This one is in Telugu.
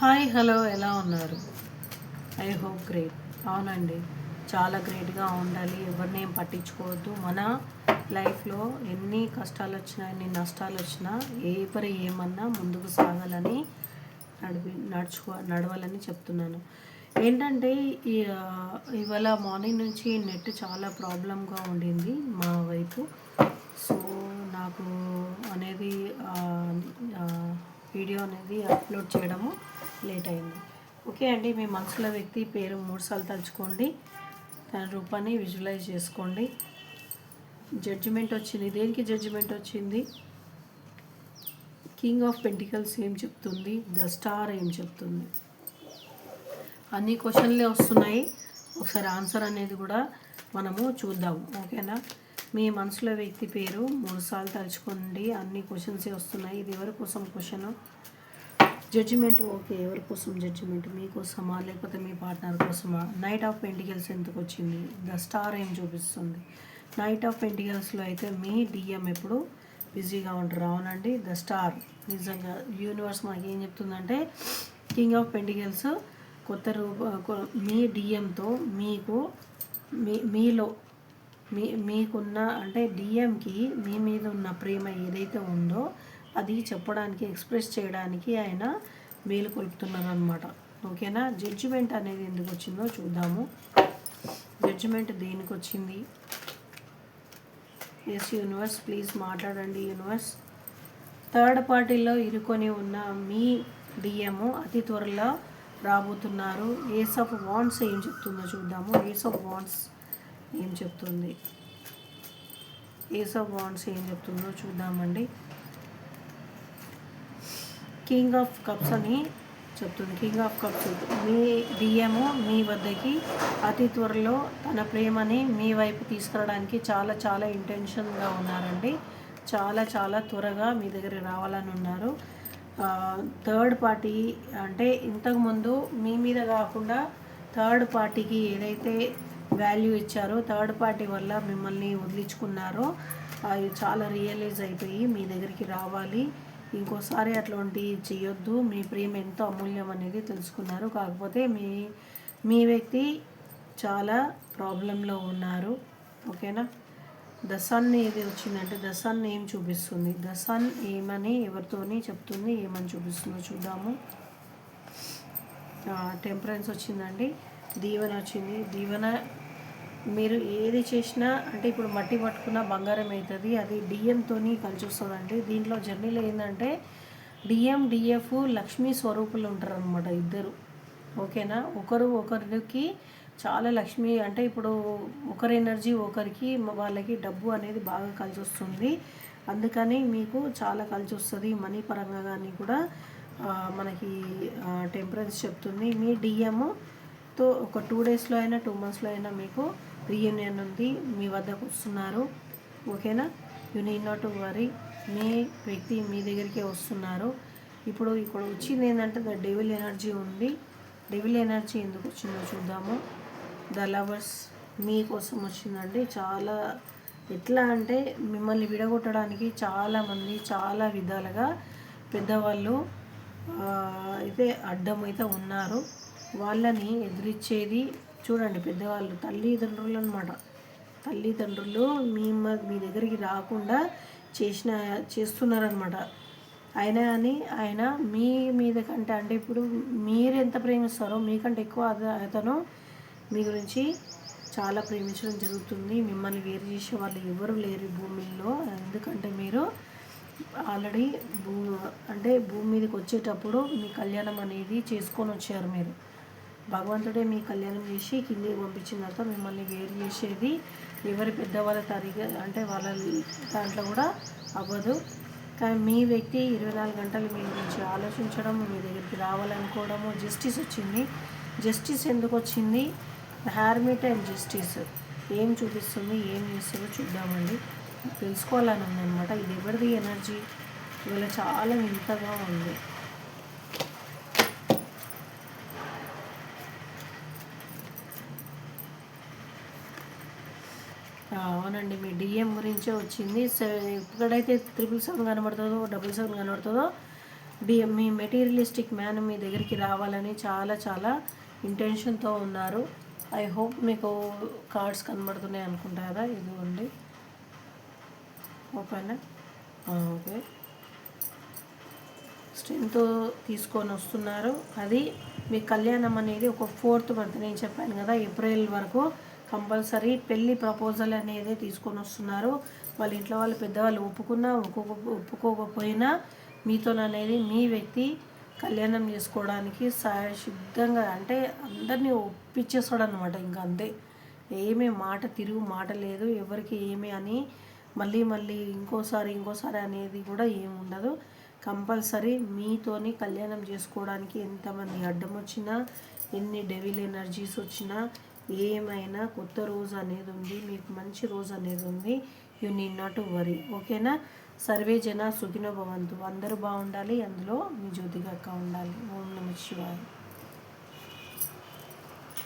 హాయ్ హలో ఎలా ఉన్నారు? I hope great. అవునండి, చాలా గ్రేట్గా ఉండాలి. ఎవరిని ఏం పట్టించుకోవద్దు. మన లైఫ్లో ఎన్ని కష్టాలు వచ్చినా ఎన్ని నష్టాలు వచ్చినా ఎవరు ఏమన్నా ముందుకు సాగాలని నడవాలని చెప్తున్నాను. ఏంటంటే ఇవాళ మార్నింగ్ నుంచి నెట్ చాలా ప్రాబ్లంగా ఉండింది మా వైపు. సో నాకు అనేది వీడియో అనేది అప్లోడ్ చేయడము లేట్ అయింది. ఓకే అండి, మీ మనసులో వ్యక్తి పేరు 3 సార్లు తలుచుకోండి, తన రూపాన్ని విజువలైజ్ చేసుకోండి. జడ్జిమెంట్ వచ్చింది. దేనికి జడ్జిమెంట్ వచ్చింది? కింగ్ ఆఫ్ పెంటికల్స్ ఏం చెప్తుంది? ద స్టార్ ఏం చెప్తుంది? అన్ని క్వశ్చన్లే వస్తున్నాయి. ఒకసారి ఆన్సర్ అనేది కూడా మనము చూద్దాం. ఓకేనా? మీ మనసులో వ్యక్తి పేరు 3 సార్లు తలుచుకోండి. అన్ని క్వశ్చన్సే వస్తున్నాయి. ఇది ఎవరి కోసం క్వశ్చను? జడ్జిమెంట్. ఓకే, ఎవరి కోసం జడ్జిమెంట్? మీకోసమా లేకపోతే మీ పార్ట్నర్ కోసమా? నైట్ ఆఫ్ పెంటికల్స్ ఎందుకు వచ్చింది? ద స్టార్ ఏం చూపిస్తుంది? నైట్ ఆఫ్ పెంటికల్స్లో అయితే మీ డిఎం ఎప్పుడు బిజీగా ఉంటారు. అవునండి, ద స్టార్ నిజంగా యూనివర్స్ మాకు ఏం చెప్తుందంటే కింగ్ ఆఫ్ పెంటికల్స్ మీ డిఎంతో మీకు మీలో మీకున్న అంటే డిఎంకి మీ మీద ఉన్న ప్రేమ ఏదైతే ఉందో అది చెప్పడానికి ఎక్స్ప్రెస్ చేయడానికి ఆయన మేలు కొలుపుతున్నారు అనమాట. ఓకేనా? జడ్జిమెంట్ అనేది ఎందుకు వచ్చిందో చూద్దాము. జడ్జిమెంట్ దేనికి వచ్చింది? ఎస్ యూనివర్స్, ప్లీజ్ మాట్లాడండి యూనివర్స్. థర్డ్ పార్టీలో ఇరుకొని ఉన్న మీ డిఎం అతి త్వరలో రాబోతున్నారు. ఏస్ ఆఫ్ వాండ్స్ ఏం చెప్తుందో చూద్దాము. ఏస్ ఆఫ్ వాండ్స్ ఏం చెప్తుంది? ఏస్ ఆఫ్ వాండ్స్ ఏం చెప్తుందో చూద్దామండి. కింగ్ ఆఫ్ కప్స్ అని చెప్తుంది. కింగ్ ఆఫ్ కప్స్ మీ డిఎం మీ వద్దకి అతి త్వరలో తన ప్రేమని మీ వైపు తీసుకురావడానికి చాలా చాలా ఇంటెన్షన్గా ఉన్నారండి. చాలా చాలా త్వరగా మీ దగ్గర రావాలని ఉన్నారు. థర్డ్ పార్టీ అంటే ఇంతకుముందు మీ మీద కాకుండా థర్డ్ పార్టీకి ఏదైతే వాల్యూ ఇచ్చారో, థర్డ్ పార్టీ వల్ల మిమ్మల్ని వదిలించుకున్నారో అవి చాలా రియలైజ్ అయిపోయి మీ దగ్గరికి రావాలి. ఇంకోసారి అట్లాంటి చేయొద్దు. మీ ప్రేమ ఎంతో అమూల్యం అనేది తెలుసుకున్నారు. కాకపోతే మీ వ్యక్తి చాలా ప్రాబ్లంలో ఉన్నారు. ఓకేనా? ద సన్ ఏది వచ్చిందంటే ద సన్ ఏం చూపిస్తుంది? ద సన్ ఏమని ఎవరితోని చెప్తుంది, ఏమని చూపిస్తుందో చూద్దాము. టెంపరెన్స్ వచ్చిందండి. దీవెన వచ్చింది. దీవెన మీరు ఏది చేసినా అంటే ఇప్పుడు మట్టి పట్టుకున్న బంగారం అవుతుంది. అది డిఎంతో కలిసి వస్తుందండి. దీంట్లో జర్నీలో ఏంటంటే డిఎం డిఎఫ్ లక్ష్మీ స్వరూపులు ఉంటారు అనమాట ఇద్దరు. ఓకేనా? ఒకరికి చాలా లక్ష్మి అంటే ఇప్పుడు ఒకరి ఎనర్జీ ఒకరికి వాళ్ళకి డబ్బు అనేది బాగా కలిసి వస్తుంది. అందుకని మీకు చాలా కలిసి వస్తుంది. మనీ పరంగా కానీ కూడా మనకి టెంపరెన్స్ చెప్తుంది. మీ డిఎంతో ఒక 2 డేస్లో అయినా 2 మంత్స్లో అయినా మీకు రీయూనియన్ ఉంది. మీ వద్దకు వస్తున్నారు. ఓకేనా? You need not to worry. మీ వ్యక్తి మీ దగ్గరికే వస్తున్నారు. ఇప్పుడు ఇక్కడ వచ్చింది ఏంటంటే ద డెవిల్ ఎనర్జీ ఉంది. డెవిల్ ఎనర్జీ ఎందుకు వచ్చిందో చూద్దాము. ద లవర్స్ మీకోసం వచ్చిందండి. చాలా ఎట్లా అంటే మిమ్మల్ని విడగొట్టడానికి చాలామంది చాలా విధాలుగా పెద్దవాళ్ళు అయితే అడ్డం అయితే ఉన్నారు. వాళ్ళని ఎదిరించేది చూడండి. పెద్దవాళ్ళు తల్లిదండ్రులు అనమాట. తల్లిదండ్రులు మీ దగ్గరికి రాకుండా చేస్తున్నారనమాట. అయినా అని ఆయన మీ మీద కంటే అంటే ఇప్పుడు మీరు ఎంత ప్రేమిస్తారో మీకంటే ఎక్కువ అతను మీ గురించి చాలా ప్రేమించడం జరుగుతుంది. మిమ్మల్ని వేరు చేసే వాళ్ళు ఎవరు లేరు భూమిలో. ఎందుకంటే మీరు ఆల్రెడీ భూమి మీదకి వచ్చేటప్పుడు మీ కళ్యాణం అనేది చేసుకొని వచ్చారు. మీరు భగవంతుడే మీ కళ్యాణం చేసి కిందికి పంపించిన తర్వాత మిమ్మల్ని వేరు చేసేది ఎవరి పెద్దవాళ్ళ అంటే వాళ్ళ దాంట్లో కూడా అవ్వదు. కానీ మీ వ్యక్తి 24 గంటలు మీ గురించి ఆలోచించడం, మీ దగ్గరికి రావాలనుకోవడము. జస్టిస్ వచ్చింది. జస్టిస్ ఎందుకు వచ్చింది? హ్యార్మిట్ అండ్ జస్టిస్ ఏం చూపిస్తుంది, ఏం చేస్తుందో చూద్దామండి. తెలుసుకోవాలని ఉందన్నమాట. ఇది ఎవరిది ఎనర్జీ? ఇవాళ చాలా వింతగా ఉంది. అవునండి, మీ డిఎం గురించే వచ్చింది. ఎక్కడైతే 777 కనబడుతుందో 777 కనబడుతుందో మీ మెటీరియలిస్టిక్ మ్యాన్ మీ దగ్గరికి రావాలని చాలా చాలా ఇంటెన్షన్తో ఉన్నారు. ఐ హోప్ మీకు కార్డ్స్ కనబడుతున్నాయి అనుకుంటా కదా, ఇదిగోండి ఓకేనా. ఓకే, స్ట్రెంత్ తీసుకొని వస్తున్నారు. అది మీ కళ్యాణం అనేది ఒక 4th మంత్, నేను చెప్పాను కదా ఏప్రిల్ వరకు కంపల్సరీ పెళ్ళి ప్రపోజల్ అనేది తీసుకొని వస్తున్నారు. వాళ్ళ ఇంట్లో వాళ్ళు పెద్దవాళ్ళు ఒప్పుకున్నా ఒప్పుకోకపోయినా మీతోననేది మీ వ్యక్తి కళ్యాణం చేసుకోవడానికి సిద్ధంగా, అంటే అందరినీ ఒప్పించేస్తాడు అనమాట. ఇంకా అంతే, ఏమీ మాట తిరుగు మాట లేదు. ఎవరికి ఏమి అని మళ్ళీ మళ్ళీ ఇంకోసారి అనేది కూడా ఏమి ఉండదు. కంపల్సరీ మీతోని కళ్యాణం చేసుకోవడానికి ఎంతమంది అడ్డం వచ్చినా, ఎన్ని డెవిల్ ఎనర్జీస్ వచ్చినా, ఏమైనా కొత్త రోజు అనేది ఉంది, మీకు మంచి రోజు అనేది ఉంది. You need not to worry. ఓకేనా. సర్వే జన సుఖినో భవంతు. అందరూ బాగుండాలి, అందులో మీ జ్యోతిక అక్క ఉండాలి. ఓం నమః శివాయ.